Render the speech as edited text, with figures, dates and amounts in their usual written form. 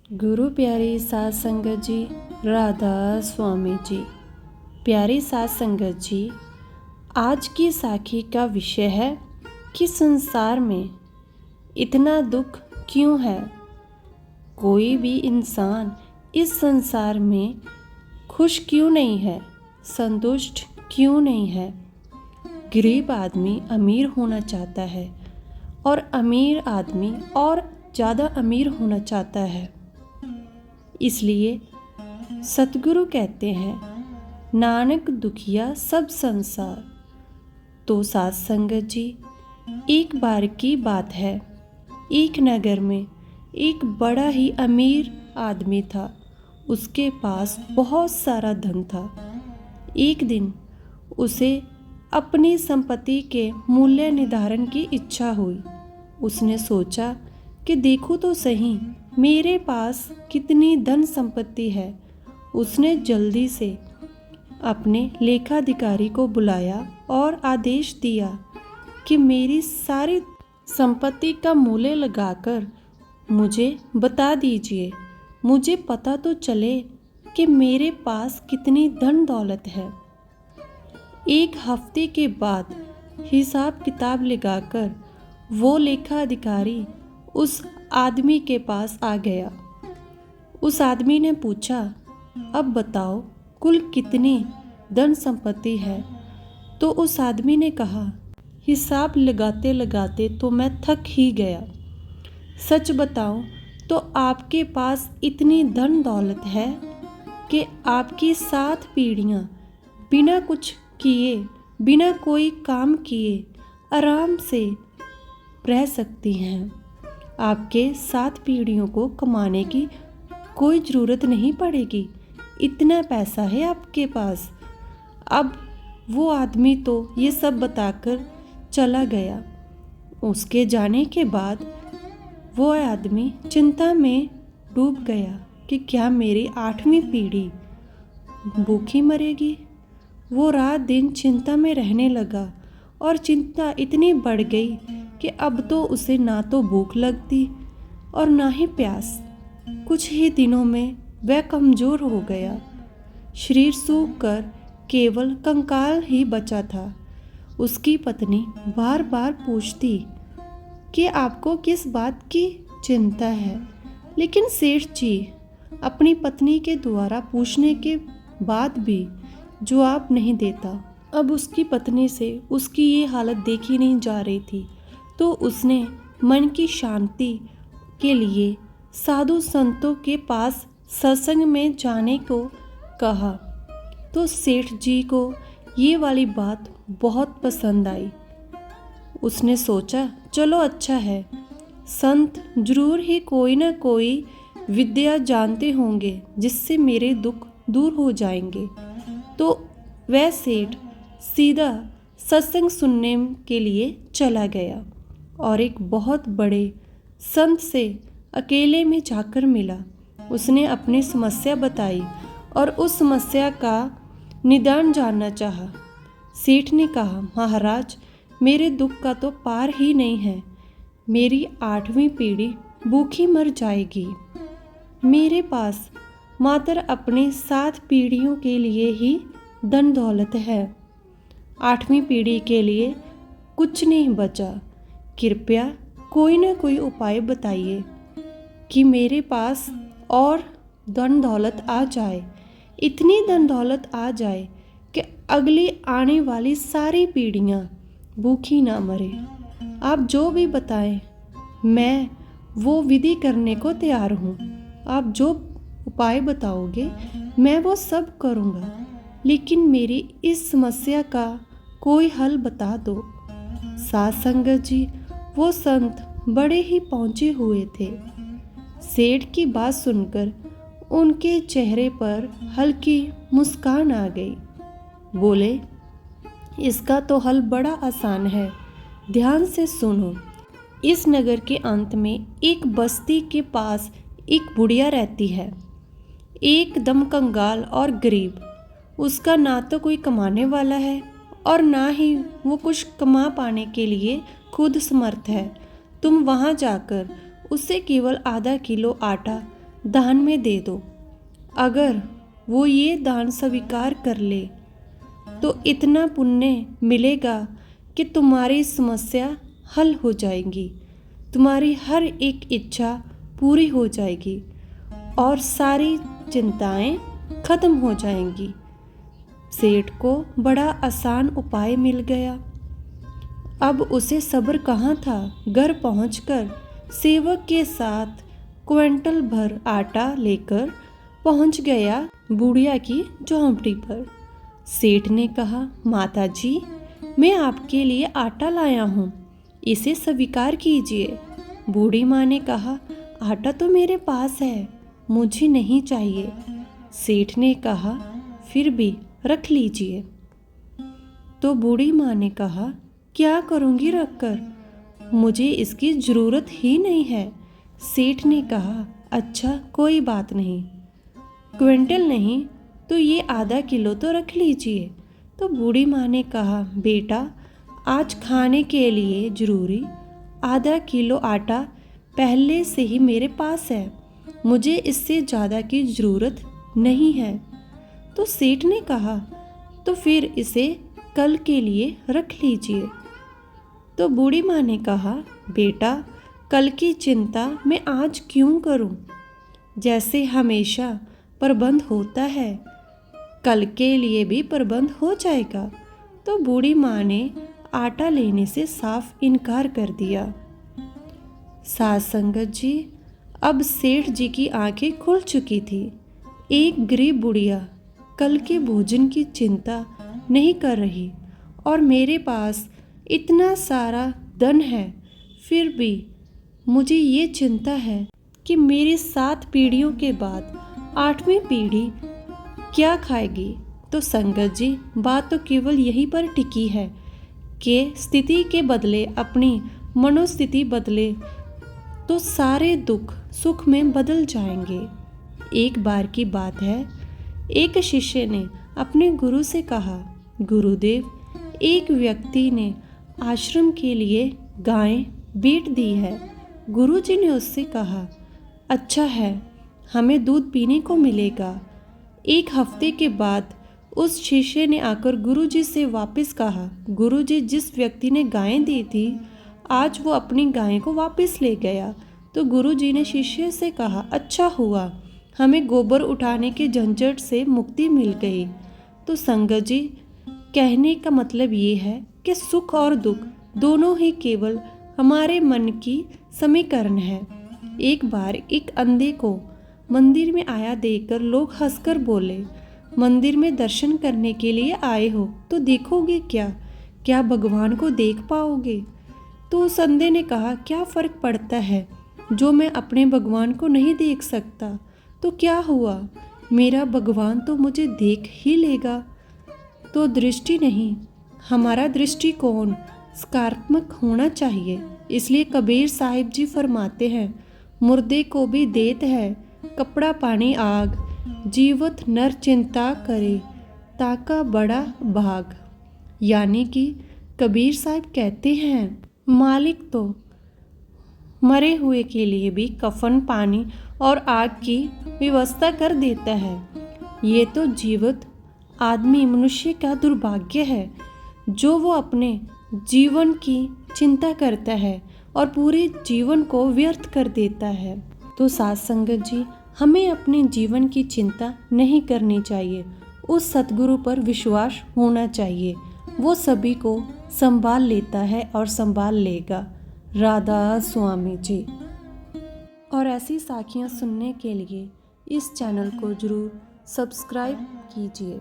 गुरु प्यारी साध संगत जी, राधा स्वामी जी। प्यारी साध संगत जी, आज की साखी का विषय है कि संसार में इतना दुख क्यों है। कोई भी इंसान इस संसार में खुश क्यों नहीं है, संतुष्ट क्यों नहीं है। गरीब आदमी अमीर होना चाहता है और अमीर आदमी और ज़्यादा अमीर होना चाहता है। इसलिए सतगुरु कहते हैं, नानक दुखिया सब संसार। तो साध संगत जी, एक बार की बात है, एक नगर में एक बड़ा ही अमीर आदमी था। उसके पास बहुत सारा धन था। एक दिन उसे अपनी संपत्ति के मूल्य निर्धारण की इच्छा हुई। उसने सोचा कि देखो तो सही मेरे पास कितनी धन संपत्ति है। उसने जल्दी से अपने लेखाधिकारी को बुलाया और आदेश दिया कि मेरी सारी संपत्ति का मूल्य लगाकर मुझे बता दीजिए। मुझे पता तो चले कि मेरे पास कितनी धन दौलत है। एक हफ्ते के बाद हिसाब किताब लगाकर वो लेखाधिकारी उस आदमी के पास आ गया। उस आदमी ने पूछा, अब बताओ कुल कितनी धन संपत्ति है। तो उस आदमी ने कहा, हिसाब लगाते लगाते तो मैं थक ही गया। सच बताऊं तो आपके पास इतनी धन दौलत है कि आपकी 7 पीढ़ियां बिना कुछ किए, बिना कोई काम किए आराम से रह सकती हैं। आपके 7 पीढ़ियों को कमाने की कोई ज़रूरत नहीं पड़ेगी। इतना पैसा है आपके पास। अब वो आदमी तो ये सब बताकर चला गया। उसके जाने के बाद वो आदमी चिंता में डूब गया कि क्या मेरी 8वीं पीढ़ी भूखी मरेगी। वो रात दिन चिंता में रहने लगा और चिंता इतनी बढ़ गई कि अब तो उसे ना तो भूख लगती और ना ही प्यास। कुछ ही दिनों में वह कमज़ोर हो गया। शरीर सूख कर केवल कंकाल ही बचा था। उसकी पत्नी बार बार पूछती कि आपको किस बात की चिंता है, लेकिन सेठ जी अपनी पत्नी के द्वारा पूछने के बाद भी जवाब नहीं देता। अब उसकी पत्नी से उसकी ये हालत देखी नहीं जा रही थी, तो उसने मन की शांति के लिए साधु संतों के पास सत्संग में जाने को कहा। तो सेठ जी को ये वाली बात बहुत पसंद आई। उसने सोचा, चलो अच्छा है, संत जरूर ही कोई ना कोई विद्या जानते होंगे जिससे मेरे दुख दूर हो जाएंगे। तो वह सेठ सीधा सत्संग सुनने के लिए चला गया और एक बहुत बड़े संत से अकेले में जाकर मिला। उसने अपनी समस्या बताई और उस समस्या का निदान जानना चाहा। सेठ ने कहा, महाराज मेरे दुख का तो पार ही नहीं है। मेरी 8वीं पीढ़ी भूखी मर जाएगी। मेरे पास मात्र अपनी 7 पीढ़ियों के लिए ही धन दौलत है। 8वीं पीढ़ी के लिए कुछ नहीं बचा। कृपया कोई ना कोई उपाय बताइए कि मेरे पास और धन दौलत आ जाए, इतनी धन दौलत आ जाए कि अगली आने वाली सारी पीढ़ियां भूखी ना मरे। आप जो भी बताएं मैं वो विधि करने को तैयार हूँ। आप जो उपाय बताओगे मैं वो सब करूँगा, लेकिन मेरी इस समस्या का कोई हल बता दो। साध संगत जी, वो संत बड़े ही पहुँचे हुए थे। सेठ की बात सुनकर उनके चेहरे पर हल्की मुस्कान आ गई। बोले, इसका तो हल बड़ा आसान है, ध्यान से सुनो। इस नगर के अंत में एक बस्ती के पास एक बुढ़िया रहती है, एकदम कंगाल और गरीब। उसका ना तो कोई कमाने वाला है और ना ही वो कुछ कमा पाने के लिए खुद समर्थ है। तुम वहाँ जाकर उससे केवल आधा किलो आटा दान में दे दो। अगर वो ये दान स्वीकार कर ले तो इतना पुण्य मिलेगा कि तुम्हारी समस्या हल हो जाएगी, तुम्हारी हर एक इच्छा पूरी हो जाएगी और सारी चिंताएं खत्म हो जाएंगी। सेठ को बड़ा आसान उपाय मिल गया। अब उसे सब्र कहाँ था। घर पहुंचकर सेवक के साथ क्विंटल भर आटा लेकर पहुंच गया बुढ़िया की झोंपड़ी पर। सेठ ने कहा, माता जी, मैं आपके लिए आटा लाया हूँ, इसे स्वीकार कीजिए। बूढ़ी माँ ने कहा, आटा तो मेरे पास है, मुझे नहीं चाहिए। सेठ ने कहा, फिर भी रख लीजिए। तो बूढ़ी माँ ने कहा, क्या करूँगी रखकर, मुझे इसकी ज़रूरत ही नहीं है। सेठ ने कहा, अच्छा कोई बात नहीं, क्विंटल नहीं तो ये आधा किलो तो रख लीजिए। तो बूढ़ी माँ ने कहा, बेटा, आज खाने के लिए ज़रूरी आधा किलो आटा पहले से ही मेरे पास है, मुझे इससे ज़्यादा की ज़रूरत नहीं है। तो सेठ ने कहा, तो फिर इसे कल के लिए रख लीजिए। तो बूढ़ी माँ ने कहा, बेटा, कल की चिंता मैं आज क्यों करूं? जैसे हमेशा प्रबंध होता है, कल के लिए भी प्रबंध हो जाएगा। तो बूढ़ी माँ ने आटा लेने से साफ इनकार कर दिया। साध संगत जी, अब सेठ जी की आंखें खुल चुकी थी। एक गरीब बुढ़िया कल के भोजन की चिंता नहीं कर रही और मेरे पास इतना सारा धन है, फिर भी मुझे ये चिंता है कि मेरी 7 पीढ़ियों के बाद 8वीं पीढ़ी क्या खाएगी। तो संगत जी, बात तो केवल यहीं पर टिकी है कि स्थिति के बदले अपनी मनोस्थिति बदले तो सारे दुख सुख में बदल जाएंगे। एक बार की बात है, एक शिष्य ने अपने गुरु से कहा, गुरुदेव, एक व्यक्ति ने आश्रम के लिए गायें बेच दी है। गुरुजी ने उससे कहा, अच्छा है, हमें दूध पीने को मिलेगा। एक हफ्ते के बाद उस शिष्य ने आकर गुरुजी से वापस कहा, गुरुजी, जिस व्यक्ति ने गायें दी थी, आज वो अपनी गायें को वापस ले गया। तो गुरुजी ने शिष्य से कहा, अच्छा हुआ, हमें गोबर उठाने के झंझट से मुक्ति मिल गई। तो संगत जी, कहने का मतलब ये है कि सुख और दुख दोनों ही केवल हमारे मन की समीकरण है। एक बार एक अंधे को मंदिर में आया देखकर लोग हंसकर बोले, मंदिर में दर्शन करने के लिए आए हो तो देखोगे क्या, क्या भगवान को देख पाओगे? तो उस अंधे ने कहा, क्या फ़र्क पड़ता है, जो मैं अपने भगवान को नहीं देख सकता तो क्या हुआ, मेरा भगवान तो मुझे देख ही लेगा। तो दृष्टि नहीं, हमारा दृष्टिकोण सकारात्मक होना चाहिए। इसलिए कबीर साहिब जी फरमाते हैं, मुर्दे को भी देत है कपड़ा पानी आग, जीवत नर चिंता करे ताका बड़ा भाग। यानी कि कबीर साहब कहते हैं, मालिक तो मरे हुए के लिए भी कफन, पानी और आग की व्यवस्था कर देता है। ये तो जीवित आदमी मनुष्य का दुर्भाग्य है जो वो अपने जीवन की चिंता करता है और पूरे जीवन को व्यर्थ कर देता है। तो साथ संगत जी, हमें अपने जीवन की चिंता नहीं करनी चाहिए, उस सतगुरु पर विश्वास होना चाहिए, वो सभी को संभाल लेता है और संभाल लेगा। राधा स्वामी जी। और ऐसी साखियाँ सुनने के लिए इस चैनल को ज़रूर सब्सक्राइब कीजिए।